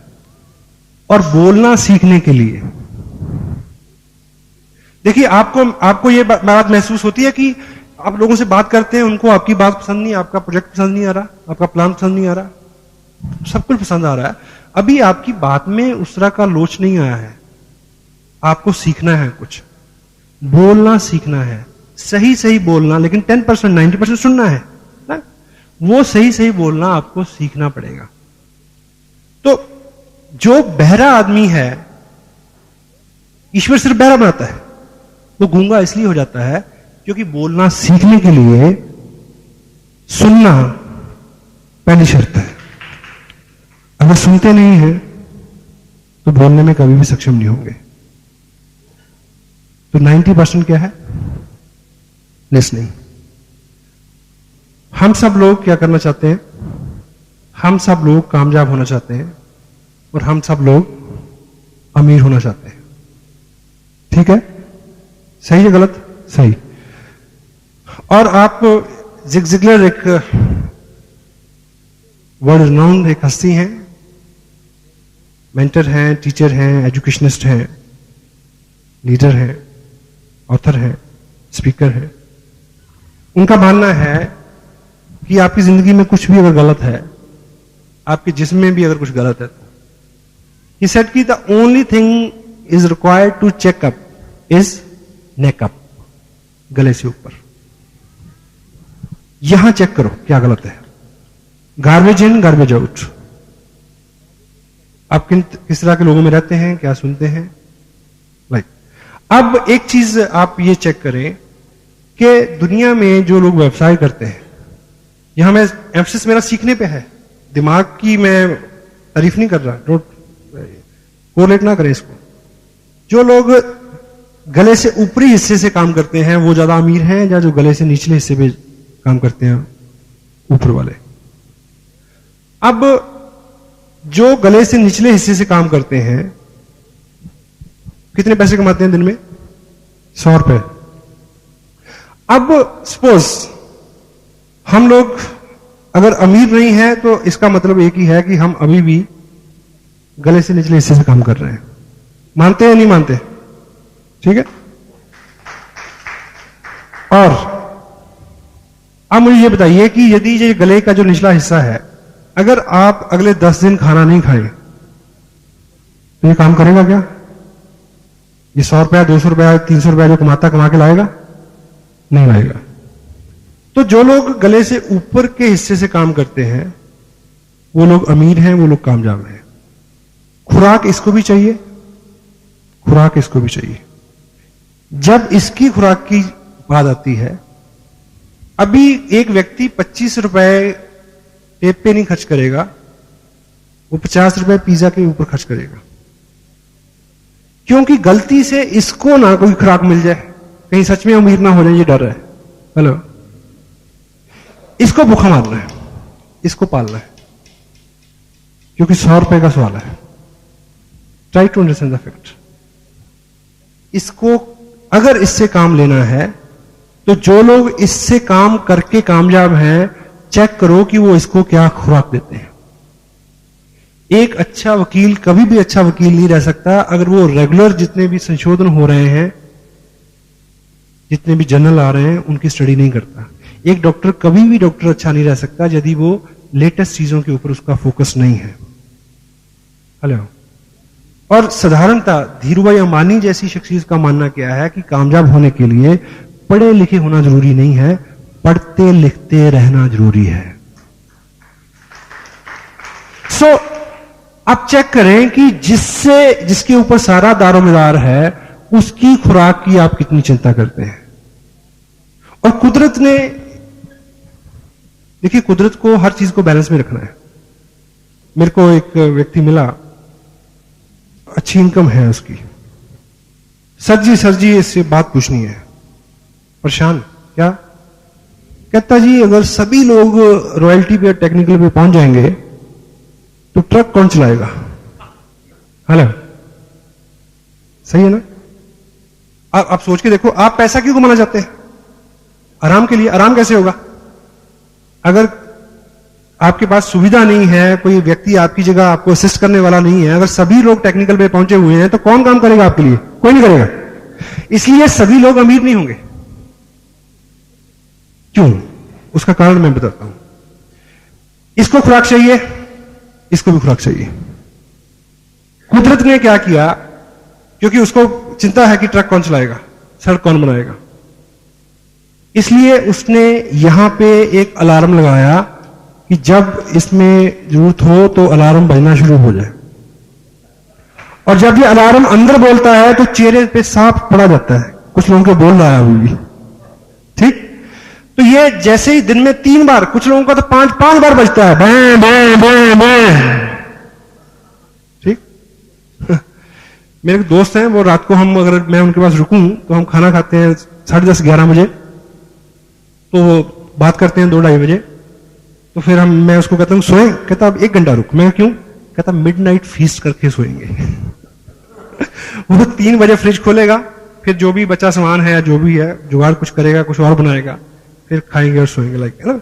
B: और बोलना सीखने के लिए। देखिए, आपको ये बात महसूस होती है कि आप लोगों से बात करते हैं, उनको आपकी बात पसंद नहीं, आपका प्रोजेक्ट पसंद नहीं आ रहा, आपका प्लान पसंद नहीं आ रहा, सब कुछ पसंद आ रहा है, अभी आपकी बात में उस तरह का लोच नहीं आया है। आपको सीखना है, कुछ बोलना सीखना है, सही सही बोलना, लेकिन 10% 90% सुनना है ना? वो सही सही बोलना आपको सीखना पड़ेगा। तो जो बहरा आदमी है, ईश्वर सिर्फ बहरा बनाता है, वो गूंगा इसलिए हो जाता है क्योंकि बोलना सीखने के लिए सुनना पहली शर्त है। अगर सुनते नहीं हैं तो बोलने में कभी भी सक्षम नहीं होंगे। तो 90% क्या है? लिसनिंग। हम सब लोग क्या करना चाहते हैं? हम सब लोग कामयाब होना चाहते हैं और हम सब लोग अमीर होना चाहते हैं। ठीक है? सही है गलत? सही। और आप जिग जिगलर एक वर्ल्ड रिनाउंड एक हस्ती हैं, मेंटर हैं, टीचर हैं, एजुकेशनिस्ट हैं, लीडर हैं, ऑथर हैं, स्पीकर हैं। उनका मानना है कि आपकी जिंदगी में कुछ भी अगर गलत है, आपके जिस्म में भी अगर कुछ गलत है, he said कि the only thing is required to check up is neck up, गले से ऊपर। यहां चेक करो क्या गलत है। Garbage in garbage out. आप किस तरह के लोगों में रहते हैं, क्या सुनते हैं, लाइक। अब एक चीज आप ये चेक करें कि दुनिया में जो लोग व्यवसाय करते हैं, यहां मैं एम्फसिस मेरा सीखने पे है, दिमाग की मैं तारीफ नहीं कर रहा, डोंट कोरिलेट ना करें इसको। जो लोग गले से ऊपरी हिस्से से काम करते हैं वो ज्यादा अमीर हैं, या जो गले से निचले हिस्से पे काम करते हैं ऊपर वाले? अब जो गले से निचले हिस्से से काम करते हैं कितने पैसे कमाते हैं दिन में? 100 रुपए। अब सपोज हम लोग अगर अमीर नहीं है तो इसका मतलब एक ही है कि हम अभी भी गले से निचले हिस्से से काम कर रहे हैं। मानते हैं नहीं मानते? ठीक है। और अब मुझे ये बताइए कि यदि ये गले का जो निचला हिस्सा है, अगर आप अगले 10 दिन खाना नहीं खाए तो ये काम करेगा क्या? ये 100 रुपया, 200 रुपया, 300 रुपया जो कमा के लाएगा? नहीं लाएगा। तो जो लोग गले से ऊपर के हिस्से से काम करते हैं वो लोग अमीर हैं, वो लोग कामयाब हैं। खुराक इसको भी चाहिए, खुराक इसको भी चाहिए। जब इसकी खुराक की बात आती है, अभी एक व्यक्ति 25 रुपए टेप पे नहीं खर्च करेगा, वो 50 रुपए पिज्जा के ऊपर खर्च करेगा, क्योंकि गलती से इसको ना कोई खुराक मिल जाए, कहीं सच में अमीर ना हो जाए, ये डर है। हेलो, इसको भूखा मारना है, इसको पालना है, क्योंकि 100 रुपए का सवाल है। Try to understand the fact. इसको अगर इससे काम लेना है तो जो लोग इससे काम करके कामयाब हैं, चेक करो कि वो इसको क्या खुराक देते हैं। एक अच्छा वकील कभी भी अच्छा वकील नहीं रह सकता अगर वो रेगुलर जितने भी संशोधन हो रहे हैं, जितने भी जर्नल आ रहे हैं, उनकी स्टडी नहीं करता। एक डॉक्टर कभी भी डॉक्टर अच्छा नहीं रह सकता यदि वो लेटेस्ट चीजों के ऊपर उसका फोकस नहीं है। हेलो। और साधारणता धीरूभाई अंबानी जैसी शख्सियत का मानना क्या है कि कामयाब होने के लिए पढ़े लिखे होना जरूरी नहीं है, पढ़ते लिखते रहना जरूरी है। सो आप चेक करें कि जिसके ऊपर सारा दारोमदार है उसकी खुराक की आप कितनी चिंता करते हैं। और कुदरत ने, देखिए, कुदरत को हर चीज को बैलेंस में रखना है। मेरे को एक व्यक्ति मिला, अच्छी इनकम है उसकी, सर जी इससे बात पूछनी है। परेशान क्या? कहता जी अगर सभी लोग रॉयल्टी पे टेक्निकल पे पहुंच जाएंगे तो ट्रक कौन चलाएगा? हेलो, सही है ना? आप सोच के देखो, आप पैसा क्यों कमाना चाहते हैं? आराम के लिए। आराम कैसे होगा? अगर आपके पास सुविधा नहीं है, कोई व्यक्ति आपकी जगह आपको असिस्ट करने वाला नहीं है, अगर सभी लोग टेक्निकल पे पहुंचे हुए हैं, तो कौन काम करेगा आपके लिए? कोई नहीं करेगा। इसलिए सभी लोग अमीर नहीं होंगे। क्यों? उसका कारण मैं बताता हूं। इसको खुराक चाहिए, इसको भी खुराक चाहिए। कुदरत ने क्या किया, क्योंकि उसको चिंता है कि ट्रक कौन चलाएगा, सड़क कौन बनाएगा, इसलिए उसने यहां पे एक अलार्म लगाया कि जब इसमें जरूरत हो तो अलार्म बजना शुरू हो जाए। और जब ये अलार्म अंदर बोलता है तो चेहरे पे साफ पड़ा जाता है, कुछ लोगों को बोल रहा है अभी भी, ठीक? तो ये जैसे ही दिन में 3 बार, कुछ लोगों का तो 5 बार बजता है, बैं बैं बैं बैं, ठीक? मेरे दोस्त हैं, वो रात को हम, अगर मैं उनके पास रुकूं तो हम खाना खाते हैं 10:30 11 बजे, तो बात करते हैं 2-2:30 बजे। तो फिर मैं उसको कहता हूं सोए, कहता अब 1 घंटा रुक। मैं क्यों? कहता मिडनाइट फीस्ट करके सोएंगे। वो 3 बजे फ्रिज खोलेगा, फिर जो भी बचा सामान है, जो भी है, जुगाड़ कुछ करेगा, कुछ और बनाएगा, फिर खाएंगे और सोएंगे, लाइक, है ना?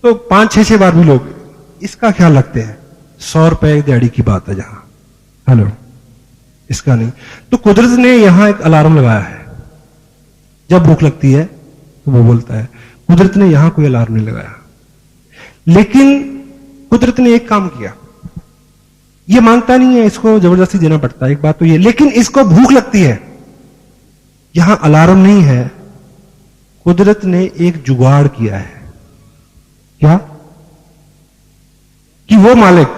B: तो 5-6 बार भी लोग इसका ख्याल रखते हैं। 100 रुपए दिहाड़ी की बात है जहां, हेलो, इसका नहीं। तो कुदरत ने यहां एक अलार्म लगाया है, जब भूख लगती है तो वो बोलता है। कुदरत ने यहां कोई अलार्म नहीं लगाया, लेकिन कुदरत ने एक काम किया, ये मांगता नहीं है, इसको जबरदस्ती देना पड़ता है, एक बात तो ये, लेकिन इसको भूख लगती है। यहां अलार्म नहीं है, कुदरत ने एक जुगाड़ किया है। क्या? कि वो मालिक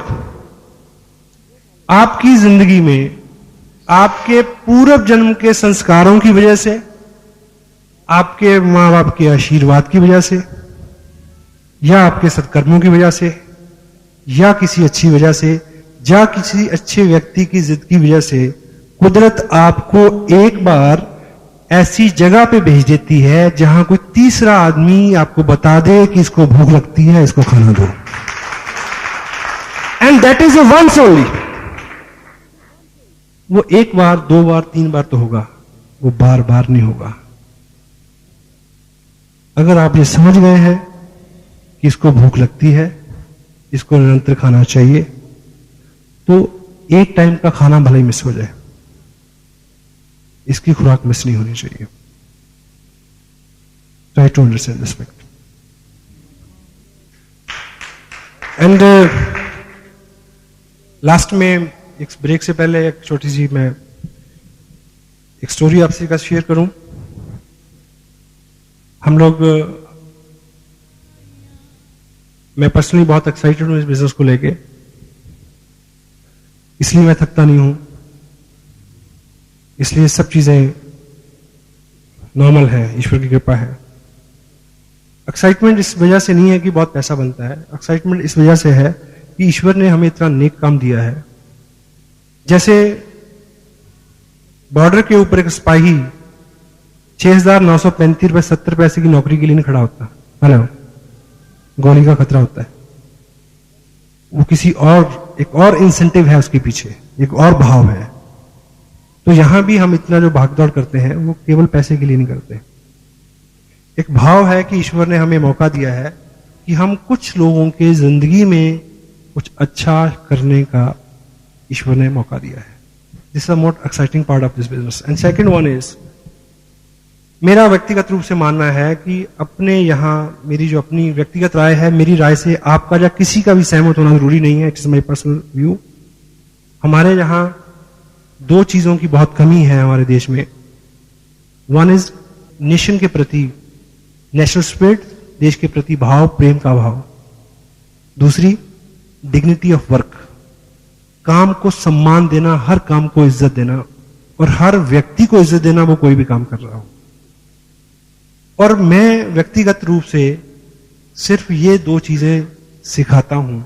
B: आपकी जिंदगी में आपके पूर्व जन्म के संस्कारों की वजह से, आपके मां बाप के आशीर्वाद की वजह से, या आपके सत्कर्मों की वजह से, या किसी अच्छी वजह से, या किसी अच्छे व्यक्ति की जिद की वजह से, कुदरत आपको एक बार ऐसी जगह पे भेज देती है जहां कोई तीसरा आदमी आपको बता दे कि इसको भूख लगती है, इसको खाना दो। And that is once only. वो 1 बार, 2 बार, 3 बार तो होगा, वो बार बार नहीं होगा। अगर आप ये समझ गए हैं कि इसको भूख लगती है, इसको निरंतर खाना चाहिए, तो एक टाइम का खाना भले ही मिस हो जाए, इसकी खुराक मिस नहीं होनी चाहिए। Try to understand this fact. And last में, एक ब्रेक से पहले एक छोटी सी मैं एक स्टोरी आपसे का शेयर करूं। हम लोग, मैं पर्सनली बहुत एक्साइटेड हूं इस बिजनेस को लेके, इसलिए मैं थकता नहीं हूं, इसलिए सब चीजें नॉर्मल है, ईश्वर की कृपा है। एक्साइटमेंट इस वजह से नहीं है कि बहुत पैसा बनता है, एक्साइटमेंट इस वजह से है कि ईश्वर ने हमें इतना नेक काम दिया है। जैसे बॉर्डर के ऊपर एक सिपाही 6,935 रुपए 70 पैसे की नौकरी के लिए नहीं खड़ा होता, हेलो, गोली का खतरा होता है। वो किसी और, एक और इंसेंटिव है उसके पीछे, एक और भाव है। तो यहां भी हम इतना जो भागदौड़ करते हैं वो केवल पैसे के लिए नहीं करते। एक भाव है कि ईश्वर ने हमें मौका दिया है कि हम कुछ लोगों के जिंदगी में कुछ अच्छा करने का ईश्वर ने मौका दिया है। This is the most exciting part of this business. And second one is, मेरा व्यक्तिगत रूप से मानना है कि अपने यहां, मेरी जो अपनी व्यक्तिगत राय है, मेरी राय से आपका या किसी का भी सहमत होना जरूरी नहीं है, it is my personal view. हमारे यहां 2 चीजों की बहुत कमी है हमारे देश में। वन इज नेशन के प्रति, नेशनल स्पिरिट, देश के प्रति भाव, प्रेम का भाव। दूसरी, डिग्निटी ऑफ वर्क, काम को सम्मान देना, हर काम को इज्जत देना, और हर व्यक्ति को इज्जत देना, वो कोई भी काम कर रहा हो। और मैं व्यक्तिगत रूप से सिर्फ ये 2 चीजें सिखाता हूं।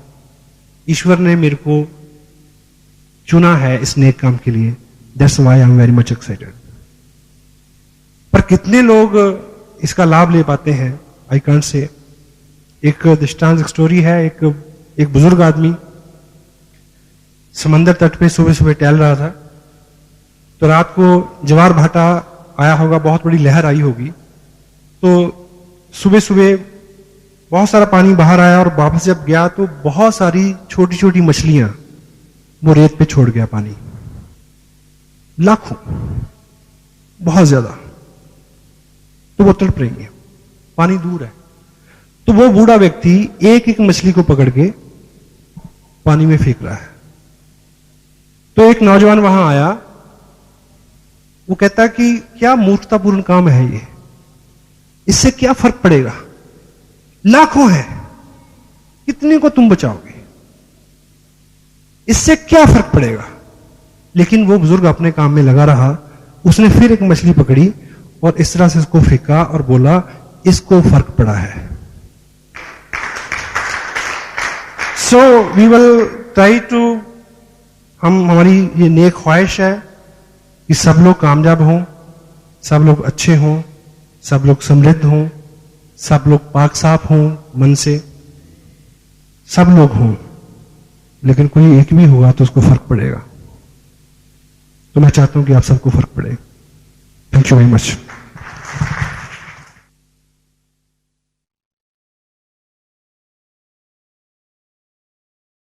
B: ईश्वर ने मेरे को चुना है इस नेक काम के लिए, that's why I am very much excited. पर कितने लोग इसका लाभ ले पाते हैं, आई कांट से। एक दृष्टांत, एक स्टोरी है। एक बुजुर्ग आदमी समंदर तट पे सुबह सुबह टहल रहा था, तो रात को ज्वार भाटा आया होगा, बहुत बड़ी लहर आई होगी। तो सुबह सुबह बहुत सारा पानी बाहर आया और वापस जब गया तो बहुत सारी छोटी छोटी मछलियां वो रेत पे छोड़ गया पानी, लाखों, बहुत ज्यादा। तो वो तड़प रही है, पानी दूर है। तो वो बूढ़ा व्यक्ति एक एक मछली को पकड़ के पानी में फेंक रहा है। तो एक नौजवान वहां आया, वो कहता कि क्या मूर्खतापूर्ण काम है ये, इससे क्या फर्क पड़ेगा, लाखों हैं, कितने को तुम बचाओगे, इससे क्या फर्क पड़ेगा। लेकिन वो बुजुर्ग अपने काम में लगा रहा। उसने फिर एक मछली पकड़ी और इस तरह से इसको फेंका और बोला इसको फर्क पड़ा है। So we will try to, हमारी ये नेक ख्वाहिश है कि सब लोग कामयाब हों, सब लोग अच्छे हों, सब लोग समृद्ध हों, सब लोग पाक साफ हों मन से, सब लोग हों। लेकिन कोई एक भी होगा तो उसको फर्क पड़ेगा। तो मैं चाहता हूं कि आप सबको फर्क पड़े। Thank you very much.